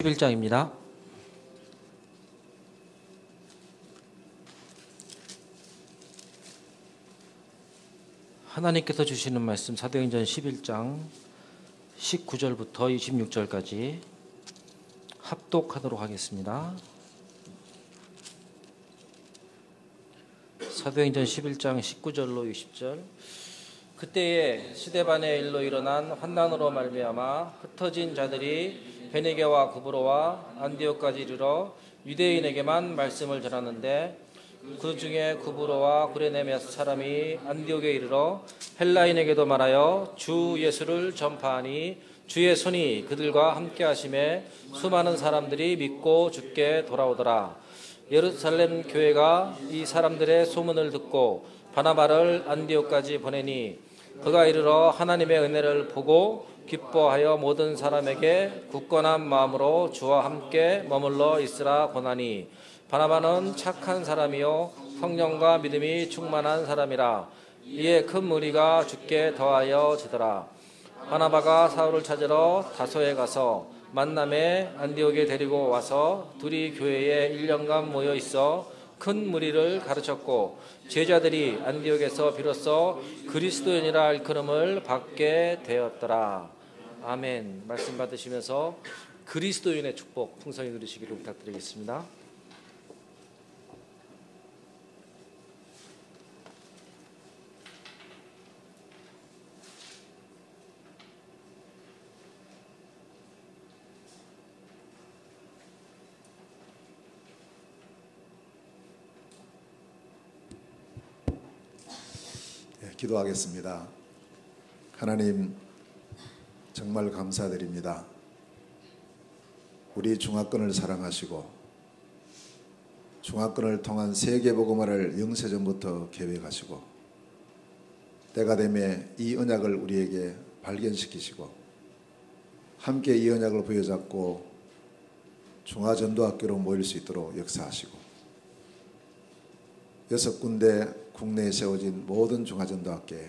11장입니다. 하나님께서 주시는 말씀 사도행전 11장 19절부터 26절까지 합독하도록 하겠습니다. 사도행전 11장 19절로 20절. 그때에 스데반의 일로 일어난 환난으로 말미암아 흩어진 자들이 베네게와 구브로와 안디옥까지 이르러 유대인에게만 말씀을 전하는데, 그 중에 구브로와 구레네 몇 사람이 안디옥에 이르러 헬라인에게도 말하여 주 예수를 전파하니 주의 손이 그들과 함께 하심에 수많은 사람들이 믿고 주께 돌아오더라. 예루살렘 교회가 이 사람들의 소문을 듣고 바나바를 안디옥까지 보내니, 그가 이르러 하나님의 은혜를 보고 기뻐하여 모든 사람에게 굳건한 마음으로 주와 함께 머물러 있으라 권하니, 바나바는 착한 사람이요 성령과 믿음이 충만한 사람이라. 이에 큰 무리가 주께 더하여 지더라. 바나바가 사울을 찾으러 다소에 가서 만남에 안디옥에 데리고 와서 둘이 교회에 1년간 모여 있어 큰 무리를 가르쳤고, 제자들이 안디옥에서 비로소 그리스도인이라 일컬음을 받게 되었더라. 아멘. 말씀 받으시면서 그리스도인의 축복 풍성히 누리시기를 부탁드리겠습니다. 기도하겠습니다. 하나님, 정말 감사드립니다. 우리 중화권을 사랑하시고 중화권을 통한 세계복음화를 영세전부터 계획하시고 때가 되매 이 언약을 우리에게 발견시키시고 함께 이 언약을 부여잡고 중화전도학교로 모일 수 있도록 역사하시고 6군데 국내에 세워진 모든 중화전도학교에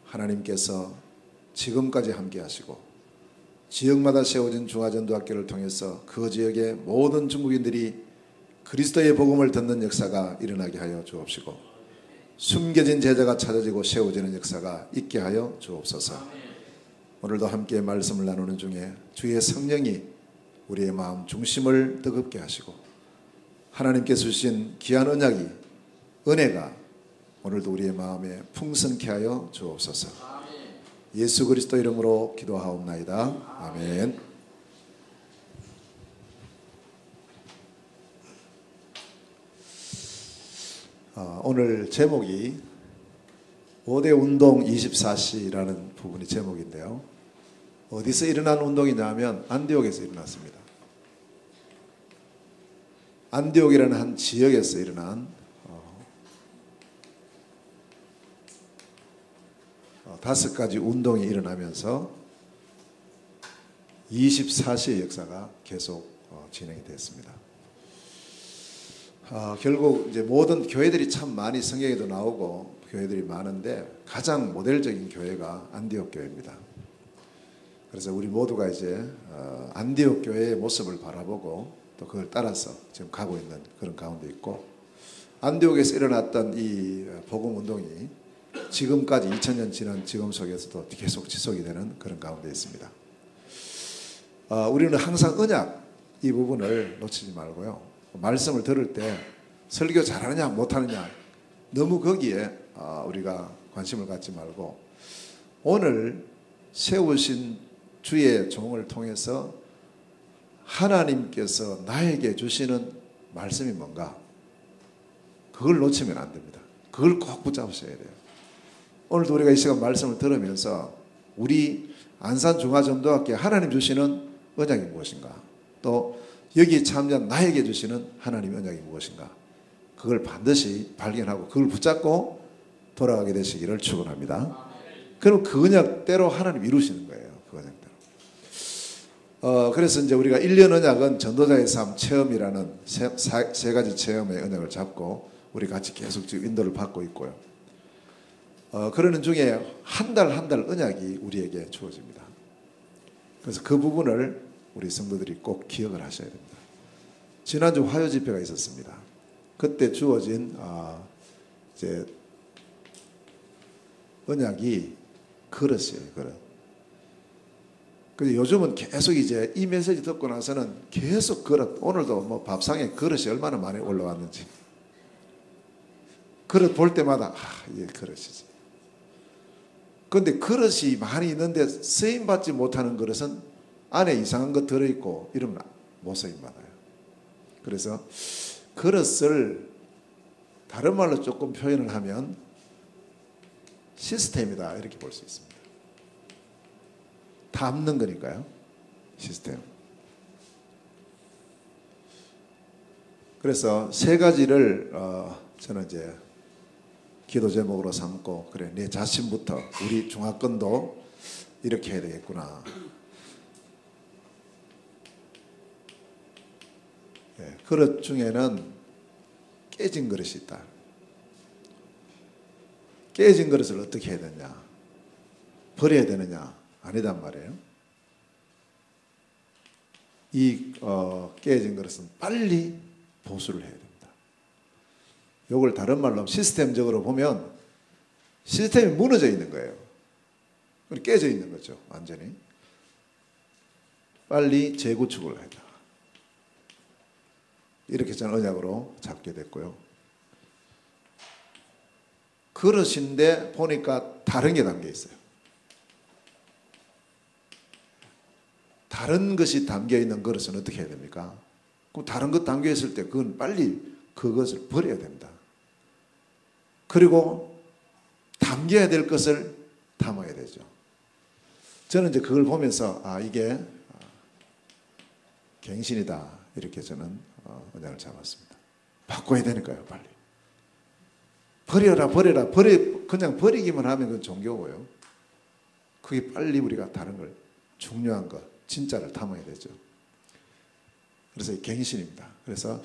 하나님께서 지금까지 함께 하시고 지역마다 세워진 중화전도학교를 통해서 그 지역의 모든 중국인들이 그리스도의 복음을 듣는 역사가 일어나게 하여 주옵시고, 숨겨진 제자가 찾아지고 세워지는 역사가 있게 하여 주옵소서. 오늘도 함께 말씀을 나누는 중에 주의 성령이 우리의 마음 중심을 뜨겁게 하시고 하나님께서 주신 귀한 언약이, 은혜가 오늘도 우리의 마음에 풍성케 하여 주옵소서. 예수 그리스도 이름으로 기도하옵나이다. 아멘. 오늘 제목이 5대 운동 24시라는 부분이 제목인데요. 어디서 일어난 운동이냐면 안디옥에서 일어났습니다. 안디옥이라는 한 지역에서 일어난 5가지 운동이 일어나면서 24시의 역사가 계속 진행이 됐습니다. 결국 이제 모든 교회들이 참 많이 성경에도 나오고 교회들이 많은데 가장 모델적인 교회가 안디옥 교회입니다. 그래서 우리 모두가 이제 안디옥 교회의 모습을 바라보고 또 그걸 따라서 지금 가고 있는 그런 가운데 있고, 안디옥에서 일어났던 이 복음 운동이 지금까지 2000년 지난 지금 속에서도 계속 지속이 되는 그런 가운데 있습니다. 우리는 항상 언약 이 부분을 놓치지 말고요. 말씀을 들을 때 설교 잘하느냐 못하느냐 너무 거기에 우리가 관심을 갖지 말고, 오늘 세우신 주의 종을 통해서 하나님께서 나에게 주시는 말씀이 뭔가, 그걸 놓치면 안 됩니다. 그걸 꼭 붙잡으셔야 돼요. 오늘도 우리가 이 시간 말씀을 들으면서 우리 안산중화전도학교에 하나님 주시는 언약이 무엇인가, 또 여기에 참여한 나에게 주시는 하나님의 언약이 무엇인가, 그걸 반드시 발견하고 그걸 붙잡고 돌아가게 되시기를 축원합니다. 그럼 그 언약대로 하나님 이루시는 거예요. 그 언약대로. 그래서 이제 우리가 1년 언약은 전도자의 삶 체험이라는 세 가지 체험의 언약을 잡고 우리 같이 계속 지금 인도를 받고 있고요. 그러는 중에 한 달 한 달 언약이 우리에게 주어집니다. 그래서 그 부분을 우리 성도들이 꼭 기억을 하셔야 됩니다. 지난주 화요 집회가 있었습니다. 그때 주어진 이제 언약이 그릇이에요. 그릇. 근데 요즘은 계속 이제 이 메시지 듣고 나서는 계속 그릇, 오늘도 뭐 밥상에 그릇이 얼마나 많이 올라왔는지. 그릇 볼 때마다 이게 그릇이지. 근데 그릇이 많이 있는데 쓰임 받지 못하는 그릇은 안에 이상한 거 들어있고 이러면 못 쓰임 받아요. 그래서 그릇을 다른 말로 조금 표현을 하면 시스템이다 이렇게 볼 수 있습니다. 담는 거니까요. 시스템. 그래서 세 가지를 저는 이제 기도 제목으로 삼고, 그래 내 자신부터 우리 중화권도 이렇게 해야 되겠구나. 그릇 중에는 깨진 그릇이 있다. 깨진 그릇을 어떻게 해야 되냐? 버려야 되느냐? 아니단 말이에요. 이 깨진 그릇은 빨리 보수를 해야 됩니다. 이걸 다른 말로 시스템적으로 보면 시스템이 무너져 있는 거예요. 깨져 있는 거죠. 완전히. 빨리 재구축을 하자. 이렇게 저는 언약으로 잡게 됐고요. 그릇인데 보니까 다른 게 담겨 있어요. 다른 것이 담겨 있는 그릇은 어떻게 해야 됩니까? 그럼 다른 것 담겨 있을 때 그건 빨리 그것을 버려야 됩니다. 그리고 담겨야 될 것을 담아야 되죠. 저는 이제 그걸 보면서 이게 갱신이다 이렇게 저는 언약을 잡았습니다. 바꿔야 되니까요, 빨리. 버려라. 그냥 버리기만 하면 그건 종교고요. 그게 빨리 우리가 다른 걸, 중요한 것, 진짜를 담아야 되죠. 그래서 이 갱신입니다. 그래서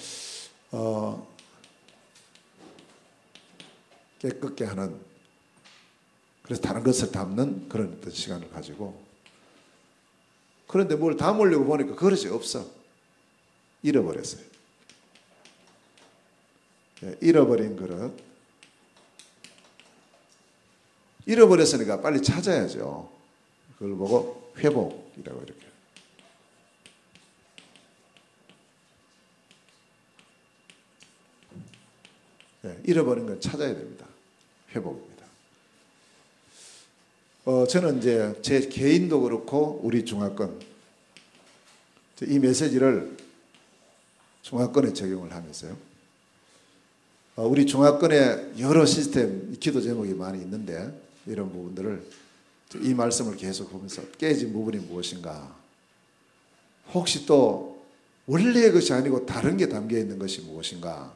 깨끗게 하는, 그래서 다른 것을 담는 그런 어떤 시간을 가지고, 그런데 뭘 담으려고 보니까 그릇이 없어. 잃어버렸어요. 잃어버린 그릇. 잃어버렸으니까 빨리 찾아야죠. 그걸 보고 회복이라고 이렇게. 잃어버린 건 찾아야 됩니다. 회복입니다. 저는 이제 제 개인도 그렇고 우리 중화권 이 메시지를 중화권에 적용을 하면서요. 우리 중화권에 여러 시스템, 기도 제목이 많이 있는데 이런 부분들을 이 말씀을 계속 보면서 깨진 부분이 무엇인가, 혹시 또 원래의 것이 아니고 다른 게 담겨 있는 것이 무엇인가,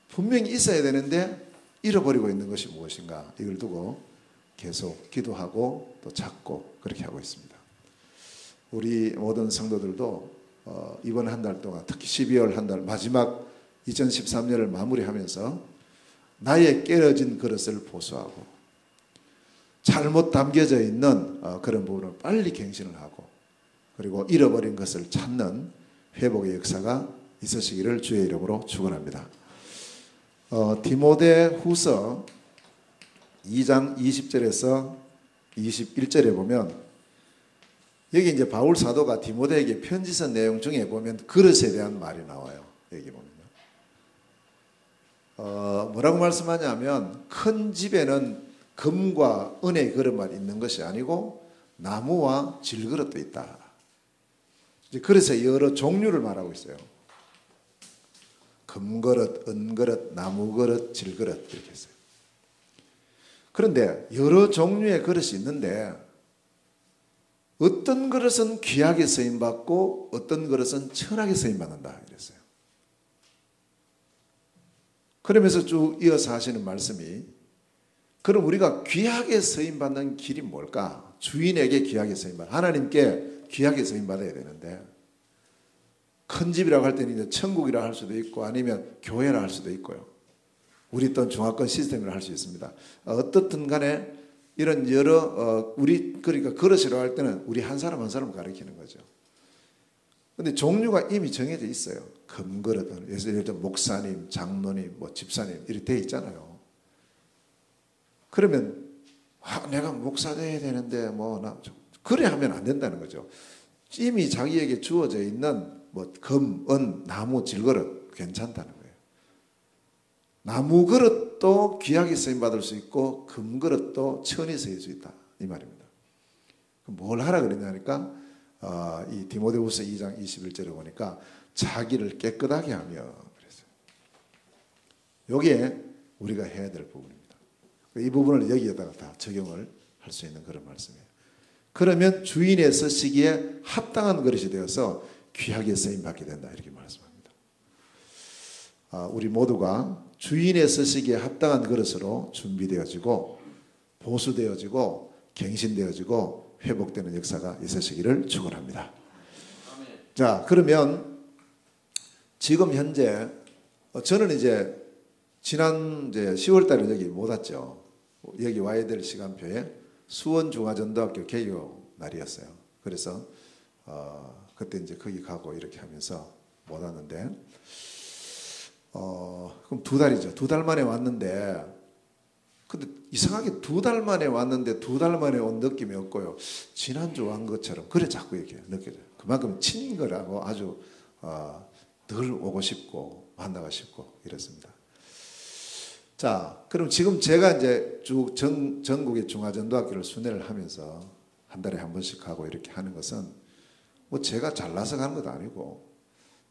분명히 있어야 되는데 잃어버리고 있는 것이 무엇인가, 이걸 두고 계속 기도하고 또 찾고 그렇게 하고 있습니다. 우리 모든 성도들도 이번 한 달 동안, 특히 12월 한 달 마지막 2013년을 마무리하면서 나의 깨어진 그릇을 보수하고 잘못 담겨져 있는 그런 부분을 빨리 갱신을 하고, 그리고 잃어버린 것을 찾는 회복의 역사가 있으시기를 주의 이름으로 축원합니다. 디모데 후서 2장 20절에서 21절에 보면, 여기 이제 바울 사도가 디모데에게 편지 쓴 내용 중에 보면 그릇에 대한 말이 나와요. 여기 보면요. 뭐라고 말씀하냐면, 큰 집에는 금과 은의 그릇만 있는 것이 아니고 나무와 질그릇도 있다. 이제 그래서 여러 종류를 말하고 있어요. 금그릇, 은그릇, 나무그릇, 질그릇 이렇게 했어요. 그런데 여러 종류의 그릇이 있는데 어떤 그릇은 귀하게 쓰임받고 어떤 그릇은 천하게 쓰임받는다 이랬어요. 그러면서 쭉 이어서 하시는 말씀이, 그럼 우리가 귀하게 쓰임받는 길이 뭘까? 주인에게 귀하게 쓰임받아, 하나님께 귀하게 쓰임받아야 되는데, 큰 집이라고 할 때는 이제 천국이라 할 수도 있고 아니면 교회라 할 수도 있고요. 우리 또한 중화권 시스템이라 할 수 있습니다. 어떻든 간에 이런 여러 우리 그러니까 그릇이라고 할 때는 우리 한 사람 한 사람을 가리키는 거죠. 근데 종류가 이미 정해져 있어요. 금그릇, 예를 들어 목사님, 장로님, 뭐 집사님 이렇게 돼 있잖아요. 그러면 내가 목사 돼야 되는데 그래 하면 안 된다는 거죠. 이미 자기에게 주어져 있는 뭐 금, 은, 나무, 질그릇 괜찮다는 거예요. 나무 그릇도 귀하게 쓰임 받을 수 있고 금 그릇도 천히 쓰일 수 있다 이 말입니다. 그럼 뭘 하라 그랬냐니까 이 디모데후서 2장 21절에 보니까 자기를 깨끗하게 하며 그랬어요. 여기에 우리가 해야 될 부분입니다. 이 부분을 여기에다가 다 적용을 할 수 있는 그런 말씀이에요. 그러면 주인의 쓰시기에 합당한 그릇이 되어서 귀하게 쓰임 받게 된다 이렇게 말씀합니다. 우리 모두가 주인의 쓰시기에 합당한 그릇으로 준비되어지고 보수되어지고 갱신되어지고 회복되는 역사가 있으시기를 축원합니다. 자, 그러면 지금 현재 저는 이제 지난 10월 달에 여기 못 왔죠. 여기 와야 될 시간표에 수원중화전도학교 개교 날이었어요. 그래서 그때 이제 거기 가고 이렇게 하면서 못 왔는데 그럼 2달이죠. 2달 만에 왔는데 근데 이상하게 2달 만에 왔는데 2달 만에 온 느낌이 없고요. 지난주 왔 것처럼 그래 자꾸 이렇게 느껴져요. 그만큼 친인 거라고 아주 늘 오고 싶고 만나고 싶고 이랬습니다. 자, 그럼 지금 제가 이제 전국의 중화전도학교를 순회를 하면서 한 달에 한 번씩 가고 이렇게 하는 것은 뭐 제가 잘나서 가는 것도 아니고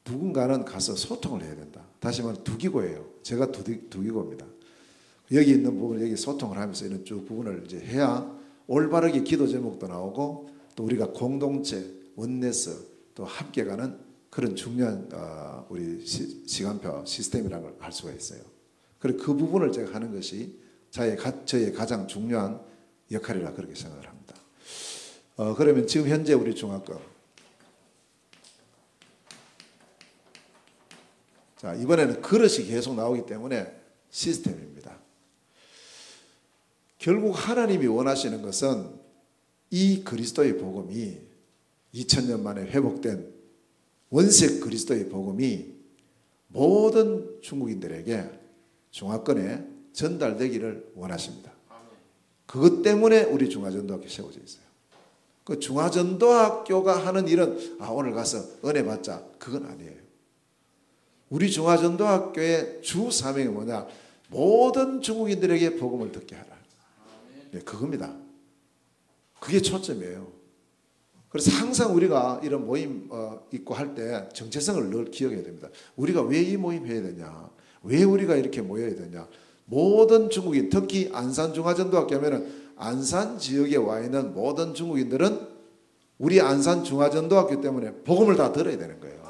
누군가는 가서 소통을 해야 된다. 다시 말해 두기고예요. 제가 두기고입니다. 여기 있는 부분을 여기 소통을 하면서 이런 쭉 부분을 이제 해야 올바르게 기도 제목도 나오고 또 우리가 공동체, 원네스 또 함께 가는 그런 중요한 우리 시간표 시스템이라는 걸 알 수가 있어요. 그리고 그 부분을 제가 하는 것이 저의 가장 중요한 역할이라 그렇게 생각을 합니다. 그러면 지금 현재 우리 중학교 자, 이번에는 그릇이 계속 나오기 때문에 시스템입니다. 결국 하나님이 원하시는 것은 이 그리스도의 복음이 2000년 만에 회복된 원색 그리스도의 복음이 모든 중국인들에게 중화권에 전달되기를 원하십니다. 그것 때문에 우리 중화전도학교 세워져 있어요. 그 중화전도학교가 하는 일은 오늘 가서 은혜 받자 그건 아니에요. 우리 중화전도학교의 주 사명이 뭐냐? 모든 중국인들에게 복음을 듣게 하라. 네, 그겁니다. 그게 초점이에요. 그래서 항상 우리가 이런 모임 있고 할 때 정체성을 늘 기억해야 됩니다. 우리가 왜 이 모임 해야 되냐? 왜 우리가 이렇게 모여야 되냐? 모든 중국인, 특히 안산 중화전도학교 하면은 안산 지역에 와 있는 모든 중국인들은 우리 안산 중화전도학교 때문에 복음을 다 들어야 되는 거예요.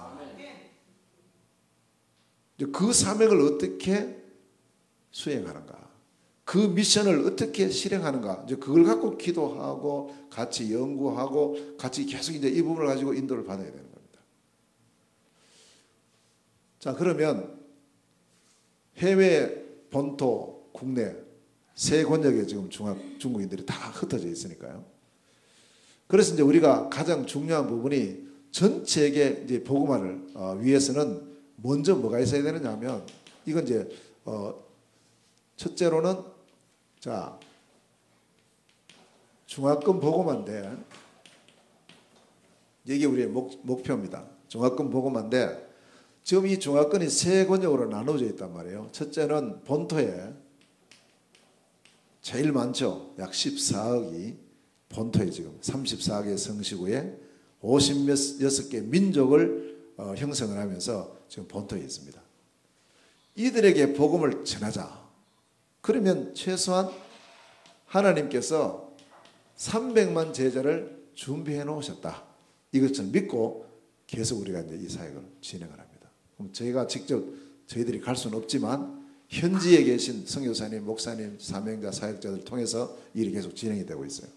그 사명을 어떻게 수행하는가? 그 미션을 어떻게 실행하는가? 이제 그걸 갖고 기도하고 같이 연구하고 같이 계속 이제 이 부분을 가지고 인도를 받아야 되는 겁니다. 자, 그러면 해외, 본토, 국내 세 권역에 지금 중국인들이 다 흩어져 있으니까요. 그래서 이제 우리가 가장 중요한 부분이 전체에게 이제 복음화를 위해서는 먼저 뭐가 있어야 되느냐 하면 이건 이제 첫째로는 자 중화권 복음화인데 이게 우리의 목표입니다. 중화권 복음화인데 지금 이 중화권이 세 권역으로 나눠져 있단 말이에요. 첫째는 본토에 제일 많죠. 약 14억이 본토에 지금 34개의 성시구에 56개 민족을 형성을 하면서 지금 본토에 있습니다. 이들에게 복음을 전하자. 그러면 최소한 하나님께서 300만 제자를 준비해 놓으셨다. 이것을 믿고 계속 우리가 이제 이 사역을 진행을 합니다. 그럼 저희가 직접 저희들이 갈 수는 없지만 현지에 계신 선교사님, 목사님, 사명자, 사역자들 통해서 일이 계속 진행이 되고 있어요.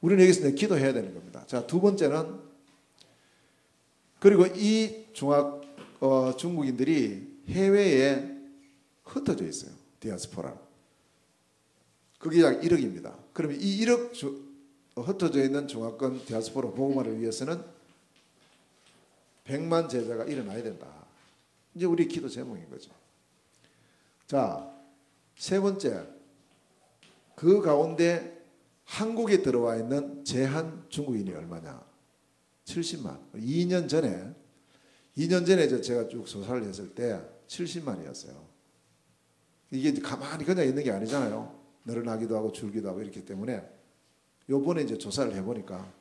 우리는 여기서 이제 기도해야 되는 겁니다. 자, 두 번째는 그리고 이 중국인들이 해외에 흩어져 있어요. 디아스포라. 그게 약 1억입니다. 그러면 이 1억 흩어져 있는 중화권 디아스포라 복음화를 위해서는 100만 제자가 일어나야 된다. 이제 우리 기도 제목인 거죠. 자, 세 번째, 그 가운데 한국에 들어와 있는 제한 중국인이 얼마냐? 70만. 2년 전에 제가 쭉 조사를 했을 때 70만이었어요. 이게 가만히 그냥 있는 게 아니잖아요. 늘어나기도 하고 줄기도 하고 이렇기 때문에 요번에 이제 조사를 해보니까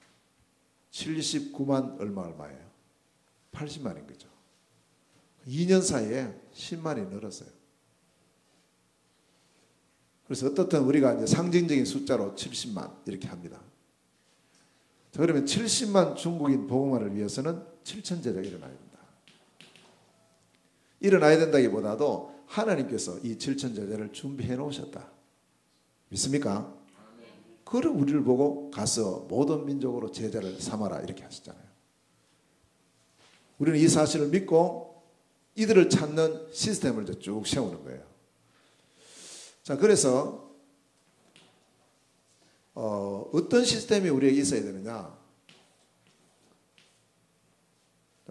79만 얼마예요? 80만인 거죠. 2년 사이에 10만이 늘었어요. 그래서 어떻든 우리가 이제 상징적인 숫자로 70만 이렇게 합니다. 자, 그러면 70만 중국인 복음화를 위해서는 7천 제자가 일어나야 된다. 일어나야 된다기보다도 하나님께서 이 7천 제자를 준비해 놓으셨다. 믿습니까? 그럼 우리를 보고 가서 모든 민족으로 제자를 삼아라 이렇게 하셨잖아요. 우리는 이 사실을 믿고 이들을 찾는 시스템을 쭉 세우는 거예요. 자, 그래서 어떤 시스템이 우리에게 있어야 되느냐?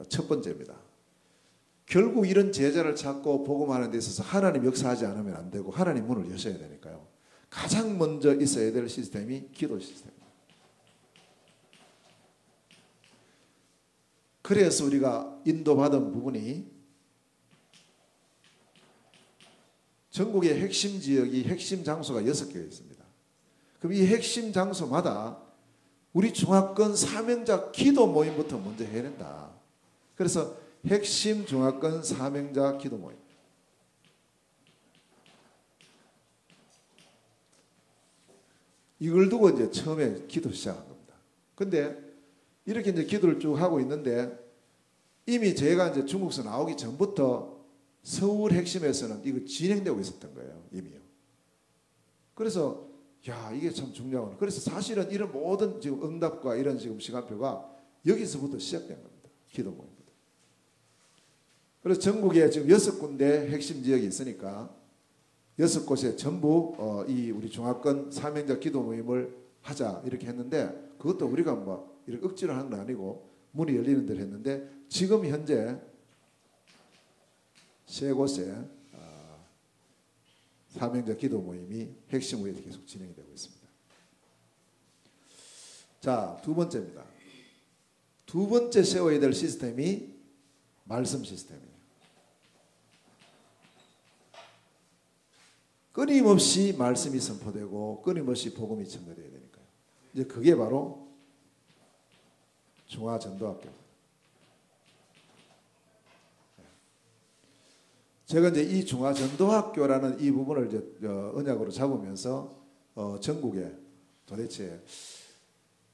첫 번째입니다. 결국 이런 제자를 찾고 복음하는 데 있어서 하나님 역사하지 않으면 안 되고 하나님 문을 여셔야 되니까요. 가장 먼저 있어야 될 시스템이 기도 시스템입니다. 그래서 우리가 인도받은 부분이 전국의 핵심 지역이 핵심 장소가 6개가 있습니다. 그럼 이 핵심 장소마다 우리 중화권 사명자 기도 모임부터 먼저 해야 된다. 그래서 핵심 중화권 사명자 기도 모임. 이걸 두고 이제 처음에 기도 시작한 겁니다. 근데 이렇게 이제 기도를 쭉 하고 있는데 이미 제가 이제 중국에서 나오기 전부터 서울 핵심에서는 이거 진행되고 있었던 거예요. 이미요. 그래서 야, 이게 참 중요하구나. 그래서 사실은 이런 모든 지금 응답과 이런 지금 시간표가 여기서부터 시작된 겁니다. 기도 모임부터. 그래서 전국에 지금 6군데 핵심 지역이 있으니까 6곳에 전부 이 우리 중화권 사명자 기도 모임을 하자 이렇게 했는데 그것도 우리가 뭐 이렇게 억지로 하는 건 아니고 문이 열리는 대로 했는데 지금 현재 3곳에 사명자 기도 모임이 핵심으로 계속 진행이 되고 있습니다. 자, 두 번째입니다. 두 번째 세워야 될 시스템이 말씀 시스템이에요. 끊임없이 말씀이 선포되고 끊임없이 복음이 전달돼야 되니까요. 이제 그게 바로 중화전도학교입니다. 제가 이제 이 중화전도학교라는 이 부분을 이제 언약으로 잡으면서 전국에 도대체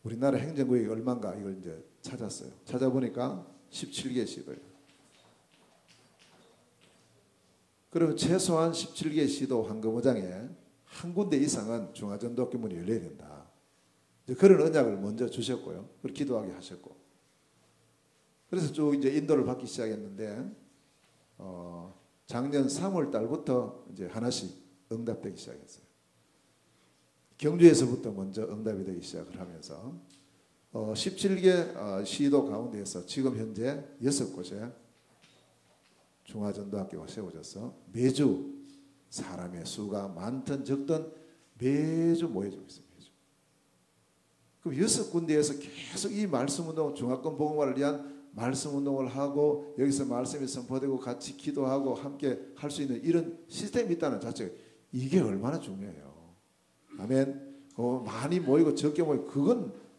우리나라 행정구역이 얼마인가 이걸 이제 찾았어요. 찾아보니까 17개 시도예요. 그러면 최소한 17개 시도 황금어장에 한 군데 이상은 중화전도학교 문이 열려야 된다. 이제 그런 언약을 먼저 주셨고요. 그걸 기도하게 하셨고. 그래서 쭉 이제 인도를 받기 시작했는데 작년 3월 달부터 이제 하나씩 응답되기 시작했어요. 경주에서부터 먼저 응답이 되기 시작을 하면서 17개 시도 가운데에서 지금 현재 6곳에 중화전도학교가 세워져서 매주 사람의 수가 많든 적든 매주 모여지고 있습니다. 매주. 그럼 6군데에서 계속 이 말씀운동, 중화권 복음화를 위한 말씀운동을 하고 여기서 말씀이 선포되고 같이 기도하고 함께 할 수 있는 이런 시스템이 있다는 자체가 이게 얼마나 중요해요. 아멘. 많이 모이고 적게 모이고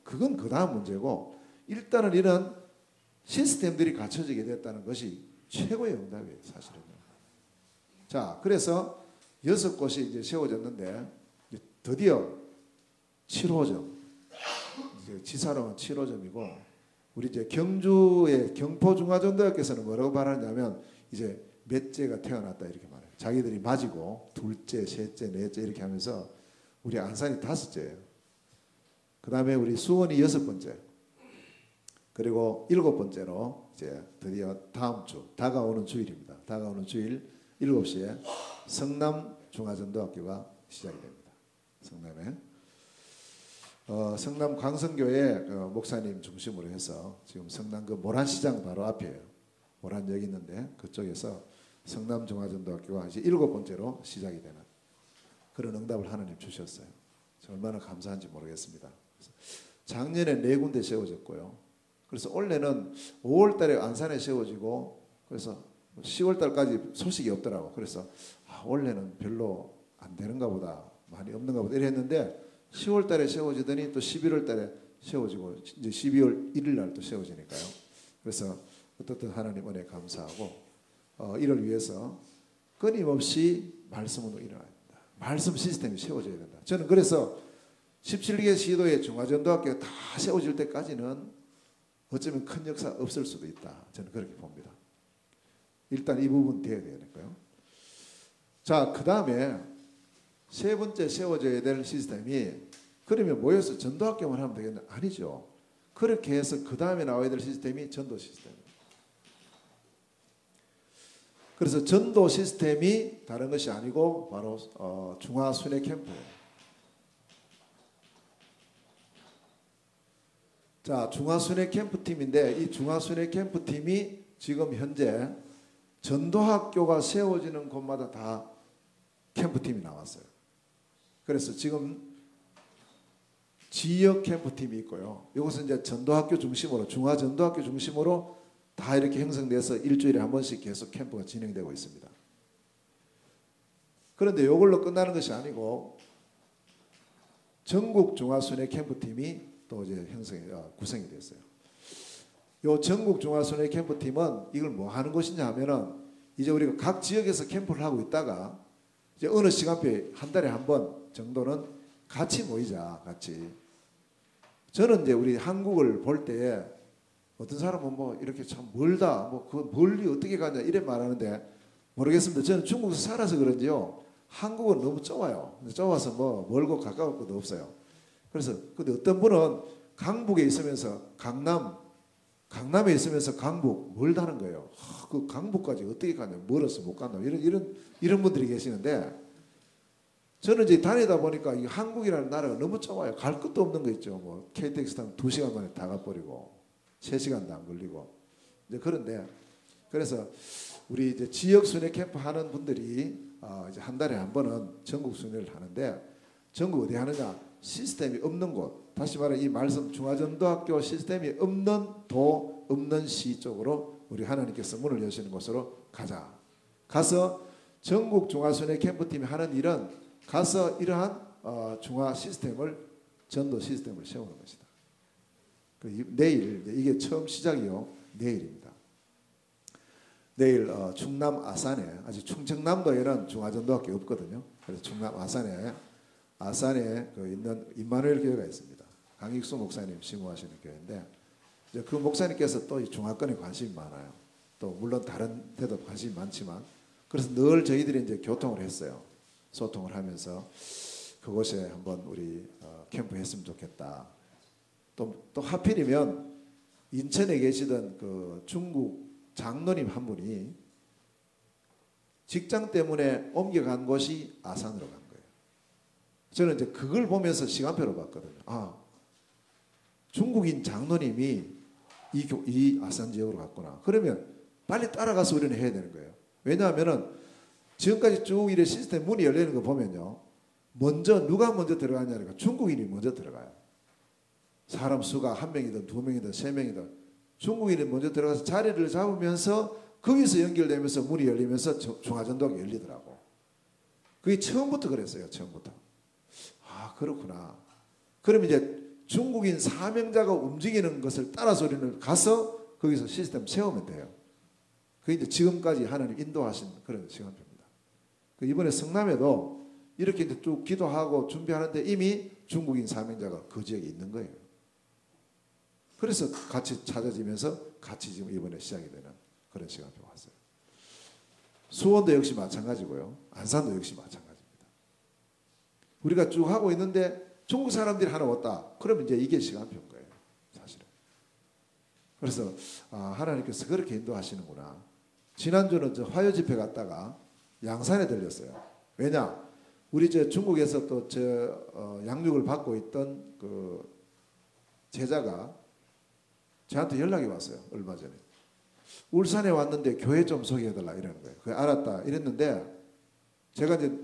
그건 그 다음 문제고 일단은 이런 시스템들이 갖춰지게 됐다는 것이 최고의 응답이에요, 사실은요. 자, 그래서 6곳이 이제 세워졌는데 드디어 7호점, 이제 지사로는 7호점이고 우리 이제 경주의 경포중화전도학교에서는 뭐라고 말하냐면 이제 몇째가 태어났다 이렇게 말해요. 자기들이 맞이고 둘째, 셋째, 넷째 이렇게 하면서 우리 안산이 5째예요. 그 다음에 우리 수원이 6번째. 그리고 7번째로 이제 드디어 다음 주 다가오는 주일입니다. 다가오는 주일 7시에 성남 중화전도학교가 시작이 됩니다. 성남에. 성남 광성교회 목사님 중심으로 해서 지금 성남 그 모란시장 바로 앞이에요. 모란역이 있는데 그쪽에서 성남중화전도학교가 이제 7번째로 시작이 되는 그런 응답을 하나님 주셨어요. 얼마나 감사한지 모르겠습니다. 작년에 4군데 세워졌고요. 그래서 올해는 5월 달에 안산에 세워지고 그래서 10월 달까지 소식이 없더라고. 그래서 올해는 별로 안 되는가 보다. 많이 없는가 보다 이랬는데 10월 달에 세워지더니 또 11월 달에 세워지고 이제 12월 1일 날 또 세워지니까요. 그래서 어떻든 하나님 은혜 감사하고 이를 위해서 끊임없이 말씀으로 일어나야 된다. 말씀 시스템이 세워져야 된다. 저는 그래서 17개 시도의 중화전도학교가 다 세워질 때까지는 어쩌면 큰 역사 없을 수도 있다. 저는 그렇게 봅니다. 일단 이 부분 돼야 되니까요. 자, 그 다음에 세 번째 세워져야 될 시스템이 그러면 모여서 전도학교만 하면 되겠나? 아니죠. 그렇게 해서 그 다음에 나와야 될 시스템이 전도 시스템입니다. 그래서 전도 시스템이 다른 것이 아니고 바로 중화순회 캠프예요. 자, 중화순회 캠프팀인데 이 중화순회 캠프팀이 지금 현재 전도학교가 세워지는 곳마다 다 캠프팀이 나왔어요. 그래서 지금 지역 캠프팀이 있고요. 이것은 이제 전도학교 중심으로 중화전도학교 중심으로 다 이렇게 형성돼서 일주일에 한 번씩 계속 캠프가 진행되고 있습니다. 그런데 이걸로 끝나는 것이 아니고 전국 중화순회 캠프팀이 또 이제 구성이 됐어요. 이 전국 중화순회 캠프팀은 이걸 뭐 하는 것이냐 하면은 이제 우리가 각 지역에서 캠프를 하고 있다가 이제 어느 시간표에 한 달에 한 번 정도는 같이 모이자, 같이. 저는 이제 우리 한국을 볼 때에 어떤 사람은 뭐 이렇게 참 멀다, 뭐 그 멀리 어떻게 가냐 이래 말하는데 모르겠습니다. 저는 중국에서 살아서 그런지요. 한국은 너무 좁아요. 좁아서 뭐 멀고 가까울 것도 없어요. 그래서 근데 어떤 분은 강북에 있으면서 강남에 있으면서 강북 멀다는 거예요. 그 강북까지 어떻게 가냐, 멀어서 못 간다. 이런 분들이 계시는데 저는 이제 다니다 보니까 이 한국이라는 나라가 너무 좁아요. 갈 것도 없는 거 있죠. 뭐 KTX 타면 2시간 만에 다 가버리고 3시간도 안 걸리고 이제 그런데 그래서 우리 이제 지역 순회 캠프 하는 분들이 이제 한 달에 한 번은 전국 순회를 하는데 전국 어디 하느냐? 시스템이 없는 곳. 다시 말해 이 말씀 중화전도학교 시스템이 없는 도 없는 시 쪽으로 우리 하나님께서 문을 여시는 곳으로 가자. 가서 전국 중화순회 캠프팀이 하는 일은 가서 이러한 중화 시스템을 전도 시스템을 세우는 것이다. 내일 이게 처음 시작이요. 내일입니다. 내일 충남 아산에 아직 충청남도에는 중화전도학교 없거든요. 그래서 충남 아산에 있는 임마누엘 교회가 있습니다. 강익수 목사님 심우하시는 교회인데 이제 그 목사님께서 또 이 중화권에 관심이 많아요. 또 물론 다른 데도 관심이 많지만 그래서 늘 저희들이 이제 교통을 했어요. 소통을 하면서 그곳에 한번 우리 캠프했으면 좋겠다. 또 하필이면 인천에 계시던 그 중국 장로님 한 분이 직장 때문에 옮겨간 곳이 아산으로 간 거예요. 저는 이제 그걸 보면서 시간표를 봤거든요. 중국인 장로님이 이 아산 지역으로 갔구나. 그러면 빨리 따라가서 우리는 해야 되는 거예요. 왜냐하면은 지금까지 쭉 이래 시스템 문이 열리는 거 보면요. 누가 먼저 들어가냐니까 중국인이 먼저 들어가요. 사람 수가 1명이든 2명이든 3명이든 중국인이 먼저 들어가서 자리를 잡으면서 거기서 연결되면서 문이 열리면서 중화전도가 열리더라고. 그게 처음부터 그랬어요. 처음부터. 그렇구나. 그럼 이제 중국인 사명자가 움직이는 것을 따라서 우리는 가서 거기서 시스템 세우면 돼요. 그게 이제 지금까지 하나님 인도하신 그런 시간표입니다. 이번에 성남에도 이렇게 이제 쭉 기도하고 준비하는데 이미 중국인 사명자가 그 지역에 있는 거예요. 그래서 같이 찾아지면서 같이 지금 이번에 시작이 되는 그런 시간표가 왔어요. 수원도 역시 마찬가지고요. 안산도 역시 마찬가지입니다. 우리가 쭉 하고 있는데 중국 사람들이 하나 왔다. 그러면 이제 이게 시간표인 거예요. 사실은. 그래서 하나님께서 그렇게 인도하시는구나. 지난주는 저 화요 집회 갔다가 양산에 들렸어요. 왜냐? 우리 저 중국에서 또 저 양육을 받고 있던 그 제자가 저한테 연락이 왔어요. 얼마 전에. 울산에 왔는데 교회 좀 소개해달라 이러는 거예요. 그래 알았다 이랬는데 제가 이제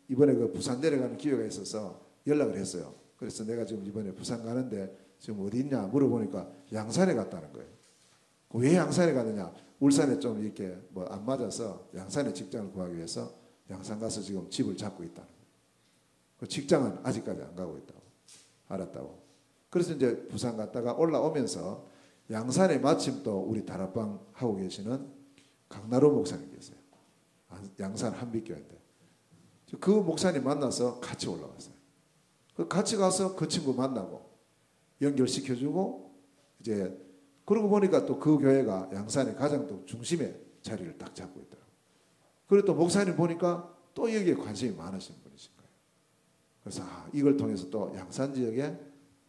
이번에 그 부산 내려가는 기회가 있어서 연락을 했어요. 그래서 내가 지금 이번에 부산 가는데 지금 어디 있냐 물어보니까 양산에 갔다는 거예요. 왜 양산에 가느냐? 울산에 좀 이렇게 뭐 안 맞아서 양산에 직장을 구하기 위해서 양산 가서 지금 집을 잡고 있다는 거예요. 그 직장은 아직까지 안 가고 있다고. 알았다고. 그래서 이제 부산 갔다가 올라오면서 양산에 마침 또 우리 다락방 하고 계시는 강나루 목사님 계세요. 양산 한빛교회인데. 그 목사님 만나서 같이 올라갔어요. 같이 가서 그 친구 만나고 연결시켜주고 이제 그러고 보니까 또 그 교회가 양산의 가장 또 중심에 자리를 딱 잡고 있더라고요. 그리고 또 목사님 보니까 또 여기에 관심이 많으신 분이신 거예요. 그래서 이걸 통해서 또 양산 지역에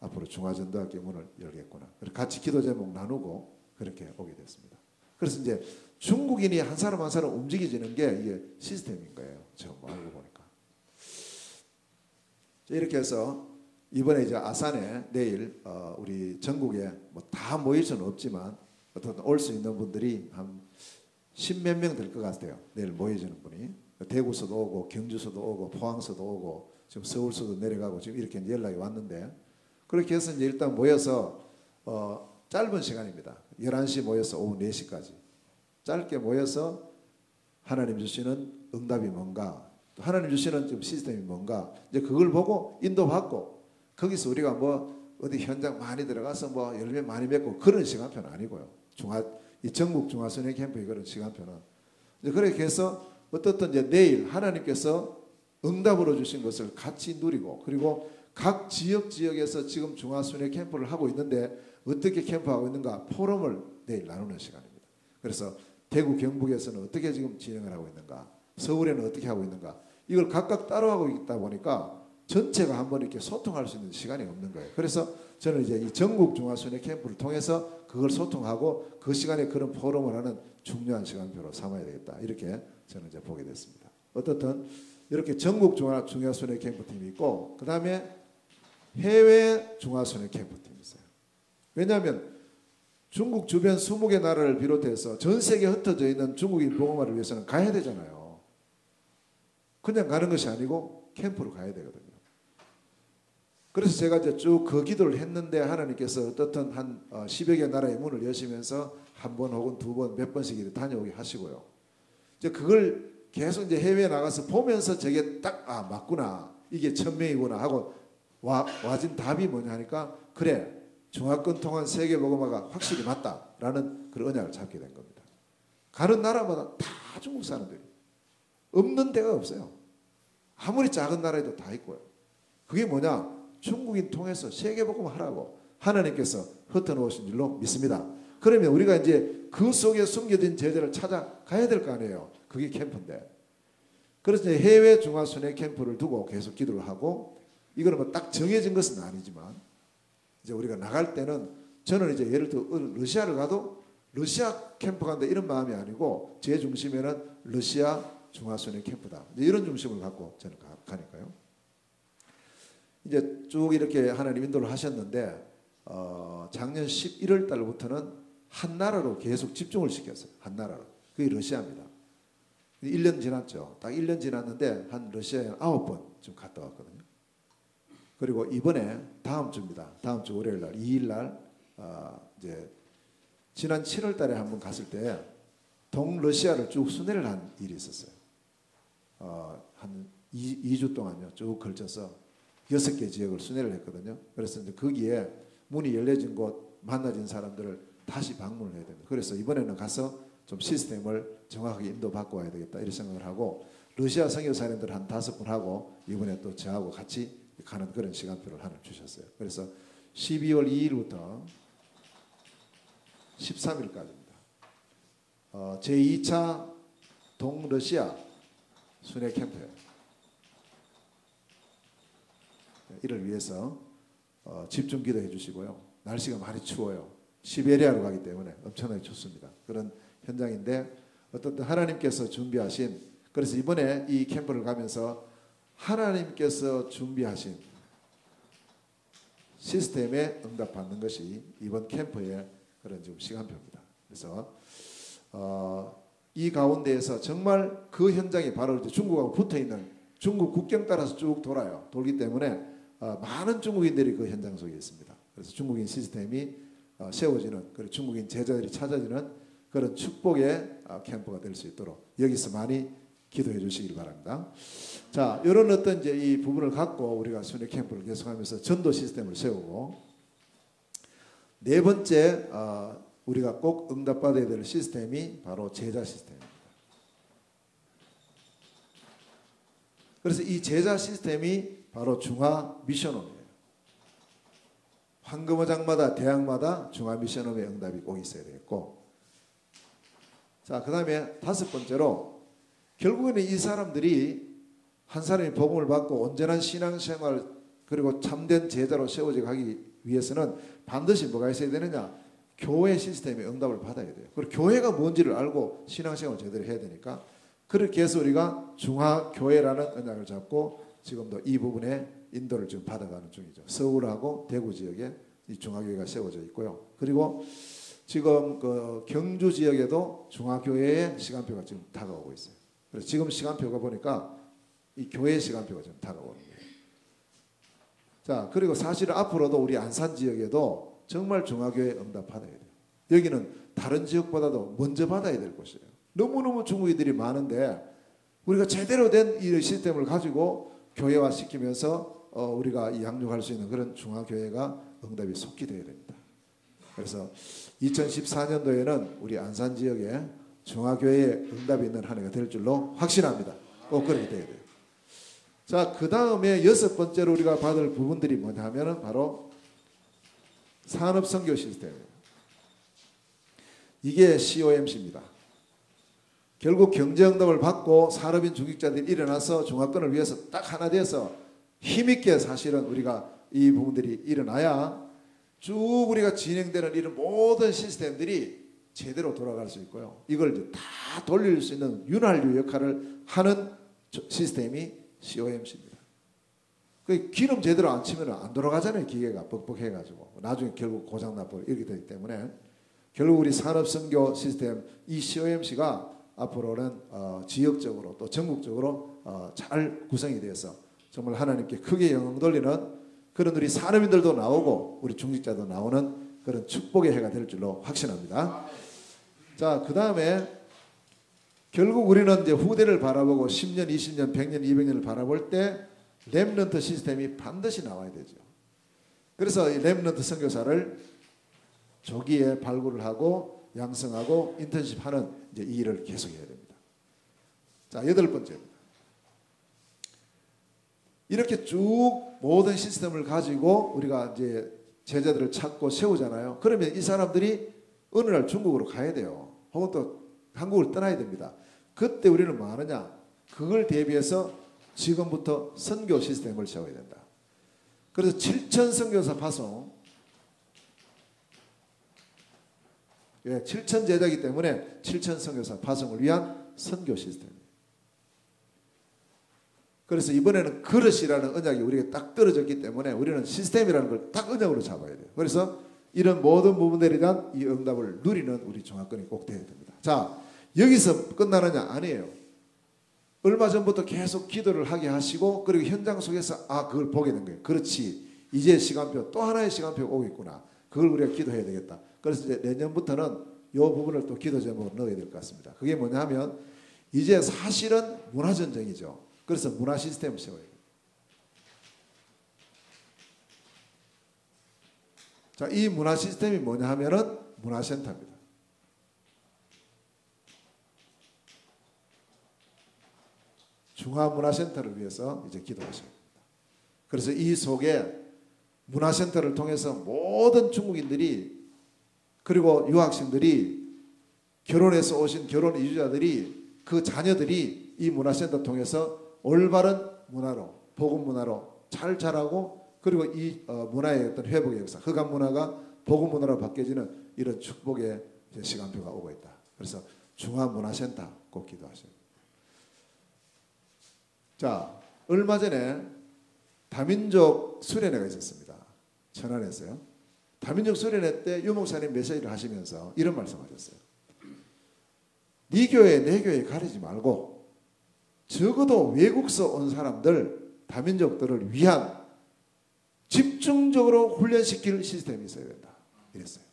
앞으로 중화전도학교 문을 열겠구나. 그래서 같이 기도 제목 나누고 그렇게 오게 됐습니다. 그래서 이제 중국인이 한 사람 한 사람 움직여지는 게 이게 시스템인 거예요. 처음 알고 보니까. 이렇게 해서 이번에 이제 아산에 내일 우리 전국에 뭐 다 모일 수는 없지만 어떻든 올 수 있는 분들이 한 10몇 명 될 것 같아요. 내일 모여지는 분이. 대구서도 오고 경주서도 오고 포항서도 오고 지금 서울서도 내려가고 지금 이렇게 연락이 왔는데 그렇게 해서 이제 일단 모여서 짧은 시간입니다. 11시 모여서 오후 4시까지 짧게 모여서 하나님 주시는 응답이 뭔가 하나님 주시는 지금 시스템이 뭔가 이제 그걸 보고 인도받고 거기서 우리가 뭐 어디 현장 많이 들어가서 뭐 열매 많이 맺고 그런 시간표는 아니고요. 이 전국 중화순회 캠프의 그런 시간표는 이제 그렇게 해서 어떻든 이제 내일 하나님께서 응답으로 주신 것을 같이 누리고 그리고 각 지역에서 지금 중화순회 캠프를 하고 있는데 어떻게 캠프하고 있는가 포럼을 내일 나누는 시간입니다. 그래서 대구 경북에서는 어떻게 지금 진행을 하고 있는가 서울에는 어떻게 하고 있는가 이걸 각각 따로하고 있다 보니까 전체가 한번 이렇게 소통할 수 있는 시간이 없는 거예요. 그래서 저는 이제 이 전국 중화순회 캠프를 통해서 그걸 소통하고 그 시간에 그런 포럼을 하는 중요한 시간표로 삼아야 되겠다. 이렇게 저는 이제 보게 됐습니다. 어떻든 이렇게 전국 중화순회 캠프팀이 있고 그 다음에 해외 중화순회 캠프팀이 있어요. 왜냐하면 중국 주변 20개 나라를 비롯해서 전 세계에 흩어져 있는 중국인 복음화를 위해서는 가야 되잖아요. 그냥 가는 것이 아니고 캠프로 가야 되거든요. 그래서 제가 이제 쭉 그 기도를 했는데 하나님께서 어떻든 한 10여 개 나라의 문을 여시면서 한 번 혹은 두 번 몇 번씩 다녀오게 하시고요. 이제 그걸 계속 이제 해외에 나가서 보면서 저게 딱 맞구나 이게 1000명이구나 하고 와진 답이 뭐냐 하니까 그래 중화권 통한 세계 복음화가 확실히 맞다라는 그런 언약을 잡게 된 겁니다. 가는 나라마다 다 중국 사람들이 없는 데가 없어요. 아무리 작은 나라에도 다 있고요. 그게 뭐냐? 중국인 통해서 세계 복음을 하라고 하나님께서 흩어놓으신 줄로 믿습니다. 그러면 우리가 이제 그 속에 숨겨진 제자를 찾아가야 될 거 아니에요. 그게 캠프인데. 그래서 이제 해외 중화순회 캠프를 두고 계속 기도를 하고 이거는 뭐 딱 정해진 것은 아니지만 이제 우리가 나갈 때는 저는 이제 예를 들어 러시아를 가도 러시아 캠프 간다 이런 마음이 아니고 제 중심에는 러시아 중화순회 캠프다. 이런 중심을 갖고 저는 가니까요. 이제 쭉 이렇게 하나님 인도를 하셨는데 작년 11월 달부터는 한 나라로 계속 집중을 시켰어요. 한 나라로. 그게 러시아입니다. 1년 지났죠. 딱 1년 지났는데 한 러시아에 9번 좀 갔다 왔거든요. 그리고 이번에 다음 주입니다. 다음 주 월요일 날 2일 날 이제 지난 7월 달에 한번 갔을 때 동러시아를 쭉 순회를 한 일이 있었어요. 한 2주 동안요. 쭉 걸쳐서 6개 지역을 순회를 했거든요. 그래서 이제 거기에 문이 열려진 곳 만나진 사람들을 다시 방문을 해야 됩니다. 그래서 이번에는 가서 좀 시스템을 정확하게 인도받고 와야 되겠다 이런 생각을 하고 러시아 선교사님들 한 5분 하고 이번에 또 저하고 같이 가는 그런 시간표를 하나 주셨어요. 그래서 12월 2일부터 13일까지입니다. 제2차 동러시아 순회 캠프예요. 이를 위해서 집중 기도해 주시고요. 날씨가 많이 추워요. 시베리아로 가기 때문에 엄청나게 춥습니다. 그런 현장인데 어떻든 하나님께서 준비하신 그래서 이번에 이 캠프를 가면서 하나님께서 준비하신 시스템에 응답받는 것이 이번 캠프의 그런 지금 시간표입니다. 그래서 이 가운데에서 정말 그 현장이 바로 중국하고 붙어있는 중국 국경 따라서 쭉 돌아요. 돌기 때문에 많은 중국인들이 그 현장 속에 있습니다. 그래서 중국인 시스템이 세워지는, 그리고 중국인 제자들이 찾아지는 그런 축복의 캠프가 될 수 있도록 여기서 많이 기도해 주시길 바랍니다. 자, 이런 어떤 이제 이 부분을 갖고 우리가 순회 캠프를 계속하면서 전도 시스템을 세우고, 네 번째 우리가 꼭 응답받아야 될 시스템이 바로 제자 시스템입니다. 그래서 이 제자 시스템이 바로 중화 미션홈이에요. 황금어장마다 대학마다 중화 미션홈의 응답이 꼭 있어야 되겠고, 자, 그 다음에 다섯 번째로 결국에는 이 사람들이 한 사람이 복음을 받고 온전한 신앙생활 그리고 참된 제자로 세워져 가기 위해서는 반드시 뭐가 있어야 되느냐? 교회 시스템의 응답을 받아야 돼요. 그리고 교회가 뭔지를 알고 신앙생활을 제대로 해야 되니까, 그렇게 해서 우리가 중화교회라는 언약을 잡고 지금도 이 부분에 인도를 지금 받아가는 중이죠. 서울하고 대구 지역에 이 중화교회가 세워져 있고요. 그리고 지금 그 경주 지역에도 중화교회의 시간표가 지금 다가오고 있어요. 그래서 지금 시간표가 보니까 이 교회 시간표가 지금 다가오는 거예요. 자, 그리고 사실은 앞으로도 우리 안산 지역에도 정말 중화교회 응답 받아야 돼요. 여기는 다른 지역보다도 먼저 받아야 될 곳이에요. 너무너무 중국인들이 많은데 우리가 제대로 된 이 시스템을 가지고 교회화 시키면서 우리가 이 양육할 수 있는 그런 중화교회가 응답이 속히 되어야 됩니다. 그래서 2014년도에는 우리 안산 지역에 중화교회에 응답이 있는 한 해가 될 줄로 확신합니다. 꼭 그렇게 돼야 돼요. 자, 그 다음에 여섯 번째로 우리가 받을 부분들이 뭐냐 하면은 바로 산업선교 시스템이에요. 이게 COMC입니다. 결국 경제응답을 받고 산업인 중직자들이 일어나서 중화권을 위해서 딱 하나 돼서 힘있게 사실은 우리가 이 부분들이 일어나야 쭉 우리가 진행되는 이런 모든 시스템들이 제대로 돌아갈 수 있고요. 이걸 이제 다 돌릴 수 있는 윤활유 역할을 하는 시스템이 COMC입니다. 그 기름 제대로 안 치면 안 돌아가잖아요. 기계가 뻑뻑해가지고 나중에 결국 고장나버리고 이렇게 되기 때문에 결국 우리 산업선교 시스템 이 COMC가 앞으로는 지역적으로 또 전국적으로 잘 구성이 되어서 정말 하나님께 크게 영광 돌리는 그런 우리 산업인들도 나오고 우리 중직자도 나오는 그런 축복의 해가 될 줄로 확신합니다. 자, 그 다음에 결국 우리는 이제 후대를 바라보고 10년, 20년, 100년, 200년을 바라볼 때 렘넌트 시스템이 반드시 나와야 되죠. 그래서 이 렘넌트 선교사를 조기에 발굴을 하고 양성하고 인턴십하는 이제 이 일을 계속해야 됩니다. 자, 여덟 번째입니다. 이렇게 쭉 모든 시스템을 가지고 우리가 이제 제자들을 찾고 세우잖아요. 그러면 이 사람들이 어느 날 중국으로 가야 돼요. 혹은 또 한국을 떠나야 됩니다. 그때 우리는 뭐 하느냐? 그걸 대비해서 지금부터 선교 시스템을 세워야 된다. 그래서 7천 선교사 파송, 7천 제자이기 때문에 7천 선교사 파송을 위한 선교 시스템. 그래서 이번에는 그릇이라는 언약이 우리에게 딱 떨어졌기 때문에 우리는 시스템이라는 걸 딱 언약으로 잡아야 돼요. 그래서 이런 모든 부분들에 대한 이 응답을 누리는 우리 중화권이 꼭 되어야 됩니다. 자, 여기서 끝나느냐? 아니에요. 얼마 전부터 계속 기도를 하게 하시고 그리고 현장 속에서 그걸 보게 된 거예요. 그렇지. 이제 시간표 또 하나의 시간표가 오겠구나. 그걸 우리가 기도해야 되겠다. 그래서 이제 내년부터는 이 부분을 또 기도 제목으로 넣어야 될 것 같습니다. 그게 뭐냐 하면 이제 사실은 문화전쟁이죠. 그래서 문화 시스템을 세워야 돼요. 자, 이 문화 시스템이 뭐냐 하면은 문화센터입니다. 중화문화센터를 위해서 이제 기도하셔야 됩니다. 그래서 이 속에 문화센터를 통해서 모든 중국인들이 그리고 유학생들이 결혼해서 오신 결혼 이주자들이 그 자녀들이 이 문화센터 통해서 올바른 문화로 복음 문화로 잘 자라고 그리고 이 문화의 어떤 회복의 역사 흑암 문화가 복음 문화로 바뀌어지는 이런 축복의 시간표가 오고 있다. 그래서 중화문화센터 꼭 기도하셔야 됩니다. 자, 얼마 전에 다민족 수련회가 있었습니다. 천안에서요. 다민족 수련회 때 유 목사님 메시지를 하시면서 이런 말씀하셨어요. 네 교회 내 교회 가리지 말고 적어도 외국서 온 사람들 다민족들을 위한 집중적으로 훈련시킬 시스템이 있어야 된다. 이랬어요.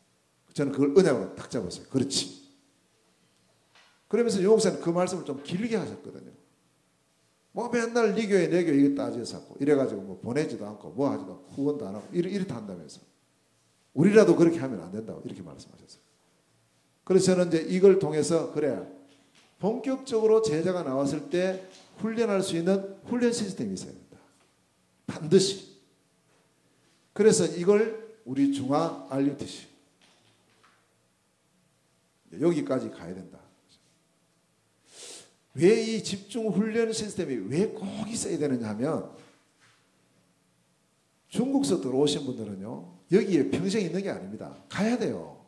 저는 그걸 은혜로 딱 잡았어요. 그렇지. 그러면서 유 목사님 그 말씀을 좀 길게 하셨거든요. 뭐 맨날 네 교회 내 교회 이거 따져서 이래가지고 뭐 보내지도 않고 뭐 하지도 않고 후원도 안 하고 이렇다 한다면서 우리라도 그렇게 하면 안 된다고 이렇게 말씀하셨어요. 그래서 저는 이제 이걸 통해서 그래 본격적으로 제자가 나왔을 때 훈련할 수 있는 훈련 시스템이 있어야 된다. 반드시. 그래서 이걸 우리 중화 RUTC 여기까지 가야 된다. 왜 이 집중 훈련 시스템이 왜 꼭 있어야 되느냐 하면 중국서 들어오신 분들은요 여기에 평생 있는 게 아닙니다. 가야 돼요.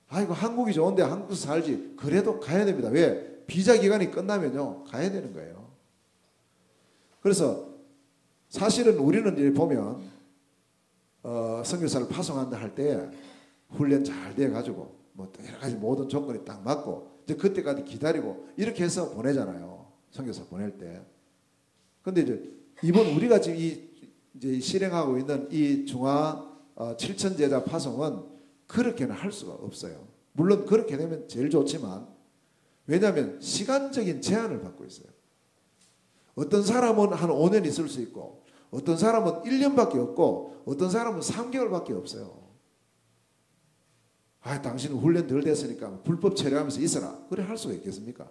아이고 한국이 좋은데 한국에서 살지. 그래도 가야 됩니다. 왜? 비자 기간이 끝나면요 가야 되는 거예요. 그래서 사실은 우리는 이제 보면 선교사를 파송한다 할 때 훈련 잘 돼 가지고 뭐 여러 가지 모든 조건이 딱 맞고 이제 그때까지 기다리고 이렇게 해서 보내잖아요. 선교사 보낼 때. 근데 이제 이번 우리가 지금 이제 실행하고 있는 이 중화 7천 제자 파송은 그렇게는 할 수가 없어요. 물론 그렇게 되면 제일 좋지만 왜냐하면 시간적인 제한을 받고 있어요. 어떤 사람은 한 5년 있을 수 있고 어떤 사람은 1년밖에 없고 어떤 사람은 3개월밖에 없어요. 아, 당신은 훈련 덜 됐으니까 불법 체류하면서 있어라. 그래 할 수가 있겠습니까?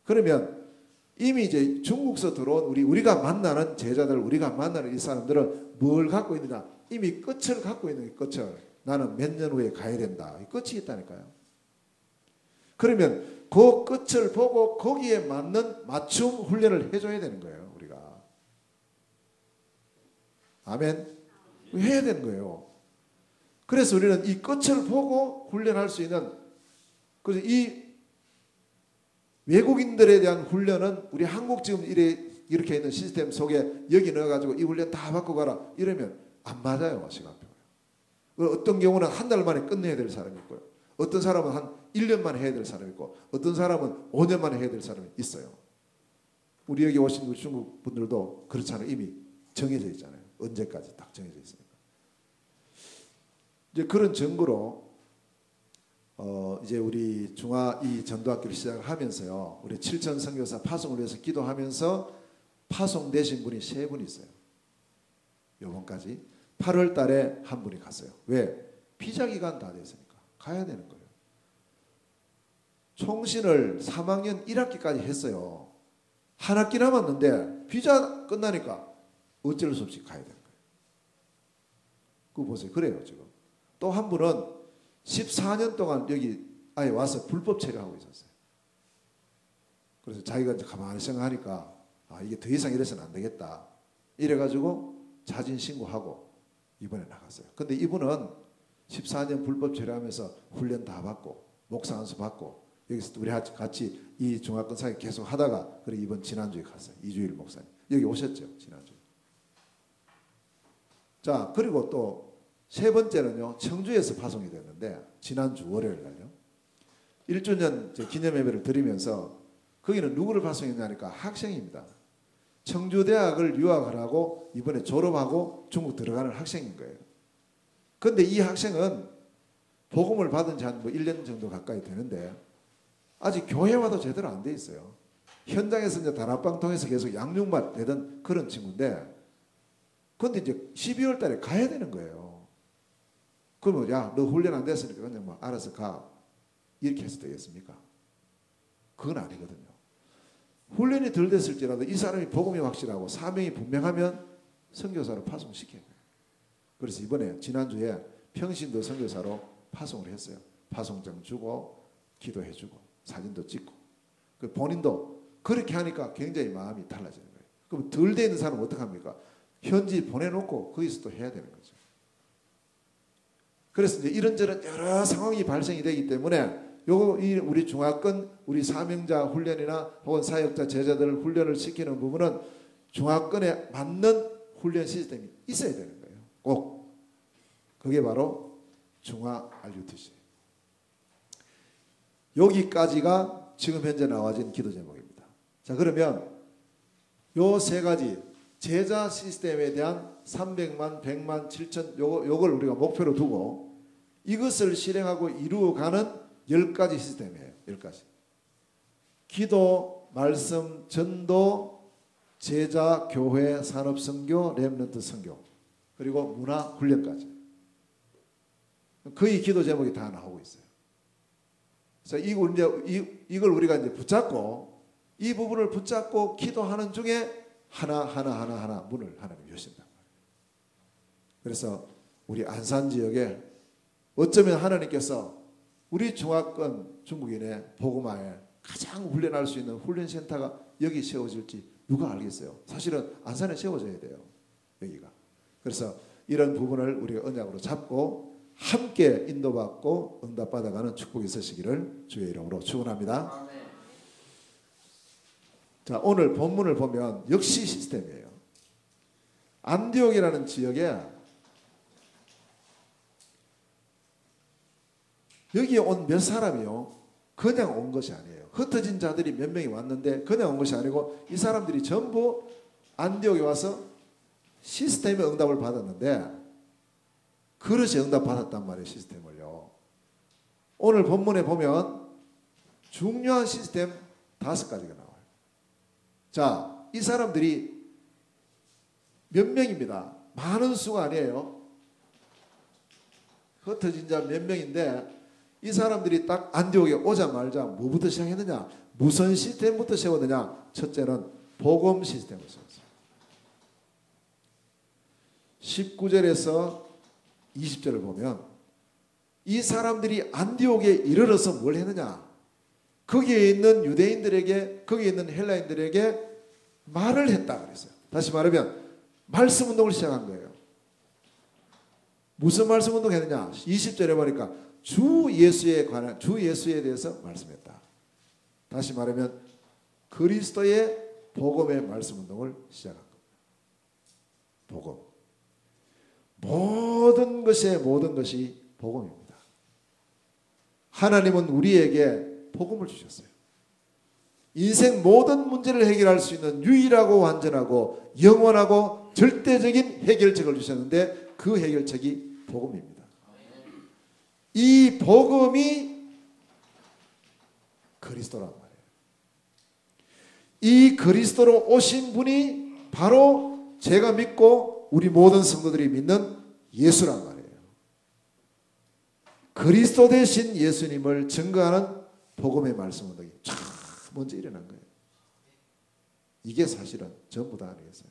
그러면 이미 이제 중국서 들어온 우리가 만나는 제자들, 우리가 만나는 이 사람들은 뭘 갖고 있느냐? 이미 끝을 갖고 있는 끝을 나는 몇 년 후에 가야 된다. 끝이 있다니까요. 그러면 그 끝을 보고 거기에 맞는 맞춤 훈련을 해줘야 되는 거예요. 우리가. 아멘. 해야 되는 거예요. 그래서 우리는 이 끝을 보고 훈련할 수 있는 그래서 이 외국인들에 대한 훈련은 우리 한국 지금 이렇게 있는 시스템 속에 여기 넣어가지고 이 훈련 다 받고 가라 이러면 안 맞아요. 시간표가. 어떤 경우는 한 달 만에 끝내야 될 사람이 있고요. 어떤 사람은 한 1년 만에 해야 될 사람이 있고 어떤 사람은 5년 만에 해야 될 사람이 있어요. 우리 여기 오신 우리 중국 분들도 그렇잖아요. 이미 정해져 있잖아요. 언제까지 딱 정해져 있습니다. 이제 그런 증거로 이제 우리 중화 이 전도학교를 시작하면서요. 우리 7천 선교사 파송을 위해서 기도하면서 파송되신 분이 3분 있어요. 요번까지 8월 달에 한 분이 갔어요. 왜? 비자 기간 다 됐으니까 가야 되는 거예요. 총신을 3학년 1학기까지 했어요. 한 학기 남았는데 비자 끝나니까 어쩔 수 없이 가야 되는 거예요. 그거 보세요. 그래요 지금. 또 한 분은 14년 동안 여기 아예 와서 불법 체류하고 있었어요. 그래서 자기가 이제 가만히 생각하니까 이게 더 이상 이래서는 안 되겠다. 이래가지고 자진 신고하고 이번에 나갔어요. 근데 이분은 14년 불법 체류하면서 훈련 다 받고 목사 안수 받고 여기서 우리 같이 이 중화권사에 계속 하다가 그래 이번 지난주에 갔어요. 이주일 목사님 여기 오셨죠 지난주에. 자 그리고 또 3번째는요 청주에서 파송이 됐는데 지난주 월요일 날요 1주년 기념 예배를 드리면서 거기는 누구를 파송했냐니까 학생입니다. 청주대학을 유학을 하고 이번에 졸업하고 중국 들어가는 학생인 거예요. 그런데 이 학생은 복음을 받은 지 한 1년 정도 가까이 되는데 아직 교회와도 제대로 안 돼 있어요. 현장에서 이제 다락방 통해서 계속 양육만 되던 그런 친구인데 그런데 이제 12월 달에 가야 되는 거예요. 그러면 야, 너 훈련 안 됐으니까 그냥 뭐 알아서 가. 이렇게 해서 되겠습니까? 그건 아니거든요. 훈련이 덜 됐을지라도 이 사람이 복음이 확실하고 사명이 분명하면 선교사로 파송시켜요. 그래서 이번에 지난주에 평신도 선교사로 파송을 했어요. 파송장 주고 기도해주고 사진도 찍고 그 본인도 그렇게 하니까 굉장히 마음이 달라지는 거예요. 그럼 덜 돼 있는 사람은 어떡합니까? 현지 보내놓고 거기서 또 해야 되는 거죠. 그래서 이제 이런저런 여러 상황이 발생이 되기 때문에 우리 중화권 우리 사명자 훈련이나 혹은 사역자 제자들 훈련을 시키는 부분은 중화권에 맞는 훈련 시스템이 있어야 되는 거예요. 꼭. 그게 바로 중화 RUTC. 여기까지가 지금 현재 나와진 기도 제목입니다. 자, 그러면 요 세 가지 제자 시스템에 대한 300만, 100만, 7천 요걸 우리가 목표로 두고 이것을 실행하고 이루어가는 10가지 시스템이에요. 10가지. 기도, 말씀, 전도, 제자, 교회, 산업 선교, 렘넌트 선교, 그리고 문화 훈련까지. 거의 기도 제목이 다 나오고 있어요. 그래서 이걸 우리가 이제 붙잡고 이 부분을 붙잡고 기도하는 중에 하나 문을 하나님 여신다. 그래서 우리 안산 지역에 어쩌면 하나님께서 우리 중화권 중국인의 복음화에 가장 훈련할 수 있는 훈련센터가 여기 세워질지 누가 알겠어요? 사실은 안산에 세워져야 돼요. 여기가. 그래서 이런 부분을 우리가 언약으로 잡고 함께 인도받고 응답받아가는 축복이 있으시기를 주의 이름으로 축원합니다. 자, 오늘 본문을 보면 역시 시스템이에요. 안디옥이라는 지역에 여기에 온 몇 사람이요, 그냥 온 것이 아니에요. 흩어진 자들이 몇 명이 왔는데 그냥 온 것이 아니고 이 사람들이 전부 안디옥에 와서 시스템의 응답을 받았는데 그릇이 응답받았단 말이에요. 시스템을요. 오늘 본문에 보면 중요한 시스템 5가지가 나와요. 자, 이 사람들이 몇 명입니다. 많은 수가 아니에요. 흩어진 자 몇 명인데 이 사람들이 딱 안디옥에 오자마자 뭐부터 시작했느냐? 무슨 시스템부터 세웠느냐? 첫째는 복음 시스템을 세웠어요. 19절에서 20절을 보면 이 사람들이 안디옥에 이르러서 뭘 했느냐? 거기에 있는 유대인들에게, 거기에 있는 헬라인들에게 말을 했다 그랬어요. 다시 말하면 말씀 운동을 시작한 거예요. 무슨 말씀 운동 했느냐? 20절에 보니까 주 예수에 대해서 말씀했다. 다시 말하면 그리스도의 복음의 말씀 운동을 시작한 겁니다. 복음. 모든 것이 복음입니다. 하나님은 우리에게 복음을 주셨어요. 인생 모든 문제를 해결할 수 있는 유일하고 완전하고 영원하고 절대적인 해결책을 주셨는데 그 해결책이 복음입니다. 이 복음이 그리스도란 말이에요. 이 그리스도로 오신 분이 바로 제가 믿고 우리 모든 성도들이 믿는 예수란 말이에요. 그리스도 대신 예수님을 증거하는 복음의 말씀 운동이 쫙 먼저 일어난 거예요. 이게 사실은 전부 다 아니겠어요?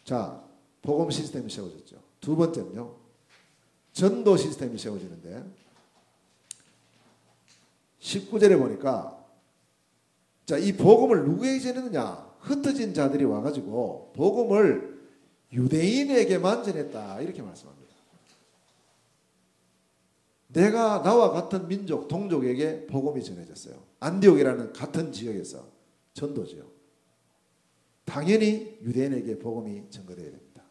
자, 복음 시스템이 세워졌죠. 두 번째는요, 전도 시스템이 세워지는데 19절에 보니까 자, 이 복음을 누구에게 전했느냐? 흩어진 자들이 와가지고 복음을 유대인에게만 전했다 이렇게 말씀합니다. 내가 나와 같은 민족, 동족에게 복음이 전해졌어요. 안디옥이라는 같은 지역에서 전도지요. 당연히 유대인에게 복음이 전거되어야 됩니다.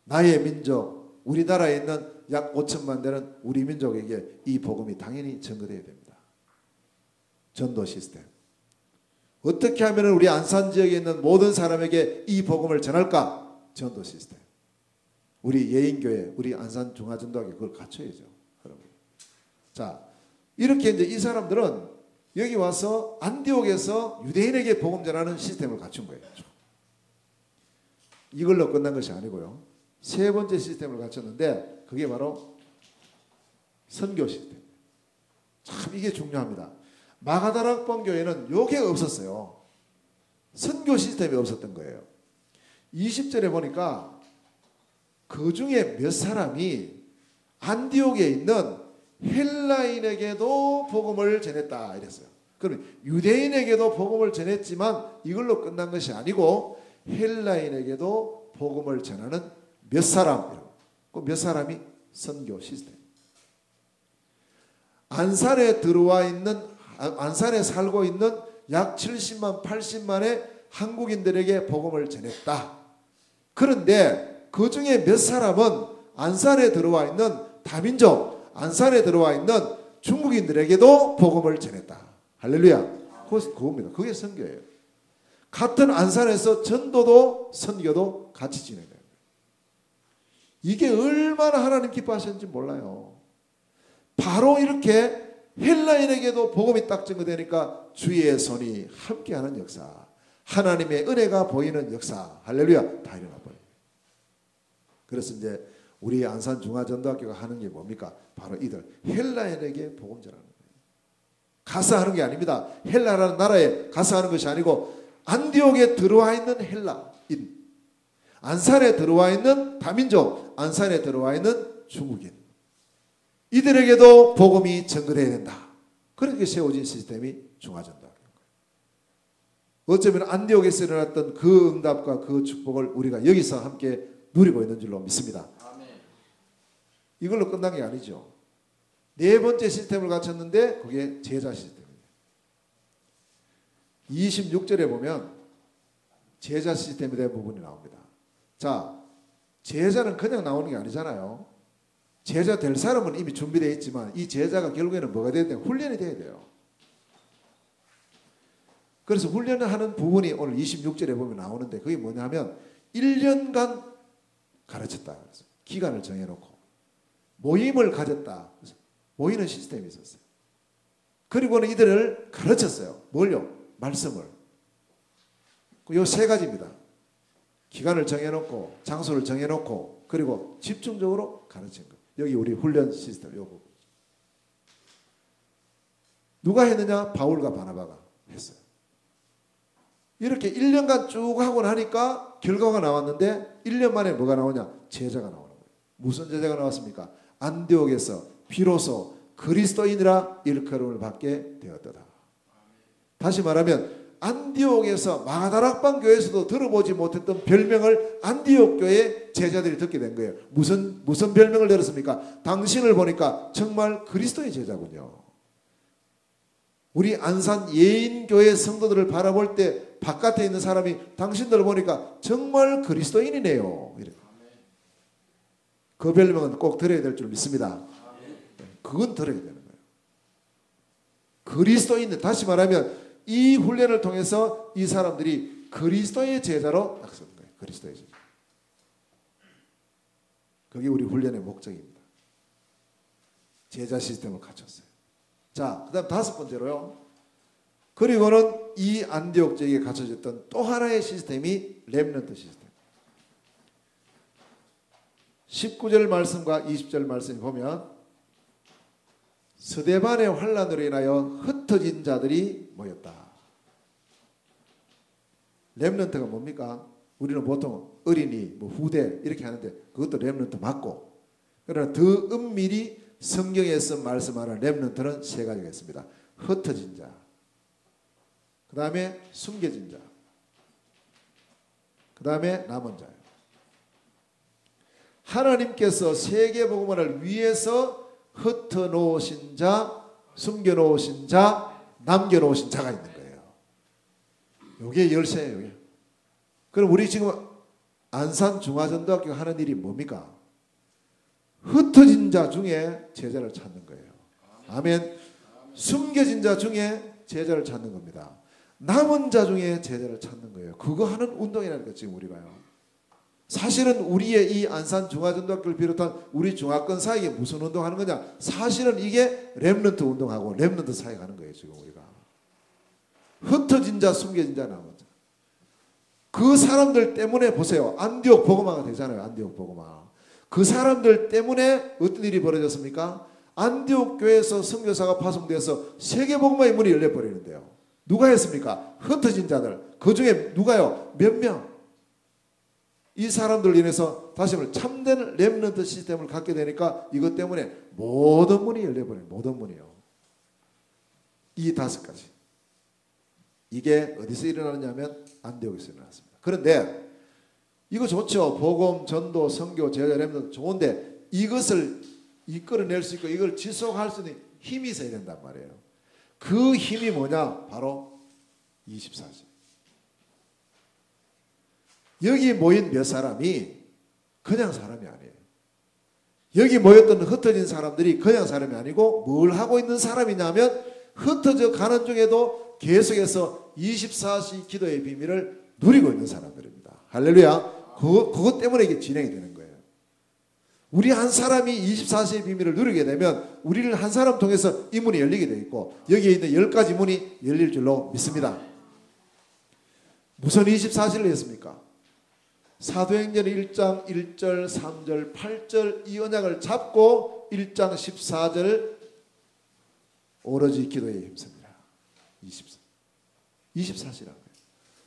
나의 민족, 우리나라에 있는 약 5천만 되는 우리 민족에게 이 복음이 당연히 전거되어야 됩니다. 전도 시스템. 어떻게 하면 우리 안산 지역에 있는 모든 사람에게 이 복음을 전할까? 전도 시스템. 우리 예인교회, 우리 안산 중화전도학교 그걸 갖춰야죠. 여러분. 자, 이렇게 이제 이 사람들은 여기 와서 안디옥에서 유대인에게 복음 전하는 시스템을 갖춘 거예요. 이걸로 끝난 것이 아니고요. 세 번째 시스템을 갖췄는데 그게 바로 선교 시스템. 참 이게 중요합니다. 마가다락방 교회는 요게 없었어요. 선교 시스템이 없었던 거예요. 20절에 보니까 그 중에 몇 사람이 안디옥에 있는 헬라인에게도 복음을 전했다 이랬어요. 그럼 유대인에게도 복음을 전했지만 이걸로 끝난 것이 아니고 헬라인에게도 복음을 전하는 몇 사람, 그 몇 사람이 선교 시스템. 안산에 살고 있는 약 70만 80만의 한국인들에게 복음을 전했다. 그런데 그 중에 몇 사람은 안산에 들어와 있는 다민족, 안산에 들어와 있는 중국인들에게도 복음을 전했다. 할렐루야. 그겁니다. 그게 선교예요. 같은 안산에서 전도도 선교도 같이 진행돼요. 이게 얼마나 하나님 기뻐하셨는지 몰라요. 바로 이렇게 헬라인에게도 복음이 딱 증거되니까 주의 손이 함께하는 역사, 하나님의 은혜가 보이는 역사, 할렐루야, 다 일어나 버려요. 그래서 이제 우리 안산 중화전도학교가 하는 게 뭡니까? 바로 이들 헬라인에게 복음 전하는 거예요. 가서 하는 게 아닙니다. 헬라라는 나라에 가서 하는 것이 아니고 안디옥에 들어와 있는 헬라인, 안산에 들어와 있는 다민족, 안산에 들어와 있는 중국인, 이들에게도 복음이 전거되어야 된다. 그렇게 세워진 시스템이 중화전도학교인 거예요. 어쩌면 안디옥에서 일어났던 그 응답과 그 축복을 우리가 여기서 함께 누리고 있는 줄로 믿습니다. 이걸로 끝난 게 아니죠. 네 번째 시스템을 갖췄는데 그게 제자 시스템입니다. 26절에 보면 제자 시스템에 대한 부분이 나옵니다. 자, 제자는 그냥 나오는 게 아니잖아요. 제자 될 사람은 이미 준비되어 있지만 이 제자가 결국에는 뭐가 돼야 돼요? 훈련이 돼야 돼요. 그래서 훈련을 하는 부분이 오늘 26절에 보면 나오는데 그게 뭐냐면 1년간 가르쳤다. 그래서 기간을 정해놓고 모임을 가졌다. 그래서 모이는 시스템이 있었어요. 그리고는 이들을 가르쳤어요. 뭘요? 말씀을. 요 세 가지입니다. 기간을 정해놓고 장소를 정해놓고 그리고 집중적으로 가르친 것. 여기 우리 훈련 시스템 요 부분. 누가 했느냐? 바울과 바나바가 했어요. 이렇게 1년간 쭉 하고 나니까 결과가 나왔는데 1년 만에 뭐가 나오냐? 제자가 나오는 거예요. 무슨 제자가 나왔습니까? 안디옥에서 비로소 그리스도인이라 일컬음을 받게 되었다. 다시 말하면 안디옥에서 마가다락방 교회에서도 들어보지 못했던 별명을 안디옥 교회 제자들이 듣게 된 거예요. 무슨 별명을 들었습니까? 당신을 보니까 정말 그리스도의 제자군요. 우리 안산 예인교회 성도들을 바라볼 때 바깥에 있는 사람이 당신들을 보니까 정말 그리스도인이네요. 이렇게. 그 별명은 꼭 들어야 될 줄 믿습니다. 그건 들어야 되는 거예요. 그리스도인, 다시 말하면 이 훈련을 통해서 이 사람들이 그리스도의 제자로 딱 서는 거예요. 그리스도의 제자. 그게 우리 훈련의 목적입니다. 제자 시스템을 갖췄어요. 자, 그 다음 다섯 번째로요. 그리고는 이 안디옥 지역에 갖춰졌던 또 하나의 시스템이 렘넌트 시스템. 19절 말씀과 20절 말씀 보면 스데반의 환난으로 인하여 흩어진 자들이 모였다. 렘넌트가 뭡니까? 우리는 보통 어린이, 후대 이렇게 하는데 그것도 렘넌트 맞고, 그러나 더 은밀히 성경에서 말씀하는 렘넌트는 세 가지가 있습니다. 흩어진 자, 그 다음에 숨겨진 자, 그 다음에 남은 자예요. 하나님께서 세계복음화를 위해서 흩어놓으신 자, 숨겨놓으신 자, 남겨놓으신 자가 있는 거예요. 이게 열쇠예요. 이게. 그럼 우리 지금 안산 중화전도학교가 하는 일이 뭡니까? 흩어진 자 중에 제자를 찾는 거예요. 아멘. 숨겨진 자 중에 제자를 찾는 겁니다. 남은 자 중에 제자를 찾는 거예요. 그거 하는 운동이라니까 지금 우리가요. 사실은 우리의 이 안산 중화전도학교를 비롯한 우리 중화권 사역에 무슨 운동하는 거냐? 사실은 이게 렘넌트 운동하고 렘넌트 사역하는 거예요. 지금 우리가. 흩어진 자, 숨겨진 자, 남은 자. 그 사람들 때문에 보세요. 안디옥 복음화가 되잖아요. 안디옥 복음화. 그 사람들 때문에 어떤 일이 벌어졌습니까? 안디옥 교회에서 선교사가 파송돼서 세계복음화의 문이 열려버리는데요. 누가 했습니까? 흩어진 자들. 그 중에 누가요? 몇 명. 이 사람들로 인해서 다시 말해 참된 렘넌트 시스템을 갖게 되니까 이것 때문에 모든 문이 열려버려요. 모든 문이요. 이 다섯 가지. 이게 어디서 일어나느냐 하면 안디옥에서 일어났습니다. 그런데 이거 좋죠. 복음, 전도, 선교, 제자, 렘넌트 좋은데 이것을 이끌어낼 수 있고 이걸 지속할 수 있는 힘이 있어야 된단 말이에요. 그 힘이 뭐냐? 바로 24시. 여기 모인 몇 사람이 그냥 사람이 아니에요. 여기 모였던 흩어진 사람들이 그냥 사람이 아니고 뭘 하고 있는 사람이냐면 흩어져 가는 중에도 계속해서 24시 기도의 비밀을 누리고 있는 사람들입니다. 할렐루야. 그것 때문에 이게 진행이 되는 거예요. 우리 한 사람이 24시의 비밀을 누리게 되면 우리를 한 사람 통해서 이 문이 열리게 되어 있고 여기에 있는 10가지 문이 열릴 줄로 믿습니다. 무슨 24시를 했습니까? 사도행전 1장 1절 3절 8절 이 언약을 잡고 1장 14절 오로지 기도에 힘씁니다. 24시라는 거예요.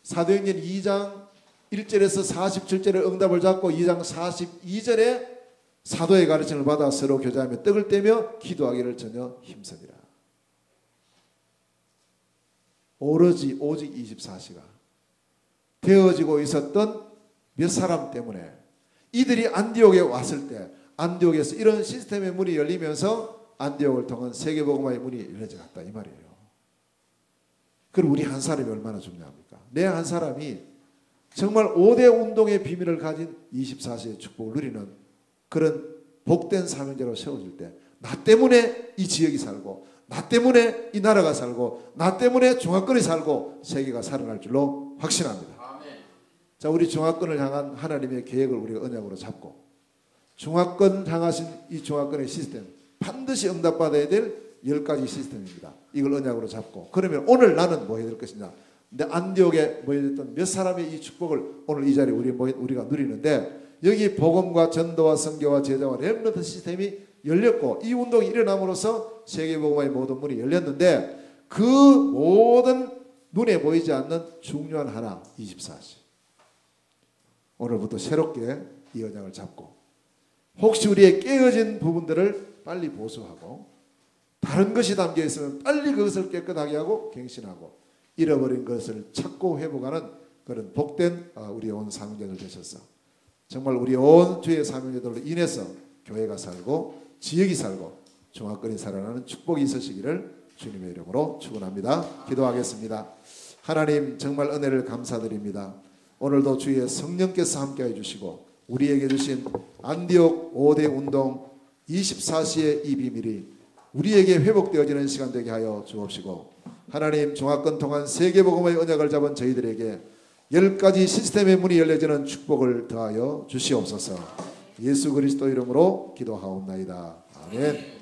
사도행전 2장 1절에서 47절의 응답을 잡고 2장 42절에 사도의 가르침을 받아 서로 교제하며 떡을 떼며 기도하기를 전혀 힘쓰니라. 오로지 오직 24시가 되어지고 있었던 몇 사람 때문에 이들이 안디옥에 왔을 때 안디옥에서 이런 시스템의 문이 열리면서 안디옥을 통한 세계복음화의 문이 열려져 갔다 이 말이에요. 그럼 우리 한 사람이 얼마나 중요합니까? 내 한 사람이 정말 5대 운동의 비밀을 가진 24시의 축복을 누리는 그런 복된 사명자로 세워질 때 나 때문에 이 지역이 살고 나 때문에 이 나라가 살고 나 때문에 중화권이 살고 세계가 살아날 줄로 확신합니다. 자, 우리 중화권을 향한 하나님의 계획을 우리가 언약으로 잡고 중화권 향하신 이 중화권의 시스템 반드시 응답받아야 될 10가지 시스템입니다. 이걸 언약으로 잡고 그러면 오늘 나는 뭐 해야 될 것이냐. 근데 안디옥에 모여있던 몇 사람의 이 축복을 오늘 이 자리에 우리가 누리는데 여기 복음과 전도와 선교와 제자와 렘넌트 시스템이 열렸고 이 운동이 일어남으로써 세계복음화의 모든 문이 열렸는데 그 모든 눈에 보이지 않는 중요한 하나 24시. 오늘부터 새롭게 이 언약을 잡고 혹시 우리의 깨어진 부분들을 빨리 보수하고 다른 것이 담겨 있으면 빨리 그것을 깨끗하게 하고 갱신하고 잃어버린 것을 찾고 회복하는 그런 복된 우리 온 사명자들 되셔서 정말 우리 온 주의 사명자들로 인해서 교회가 살고 지역이 살고 중화권이 살아나는 축복이 있으시기를 주님의 이름으로 축원합니다. 기도하겠습니다. 하나님 정말 은혜를 감사드립니다. 오늘도 주의 성령께서 함께해 주시고 우리에게 주신 안디옥 5대 운동 24시의 이 비밀이 우리에게 회복되어지는 시간 되게 하여 주옵시고 하나님 중화권 통한 세계복음의 언약을 잡은 저희들에게 10가지 시스템의 문이 열려지는 축복을 더하여 주시옵소서. 예수 그리스도 이름으로 기도하옵나이다. 아멘.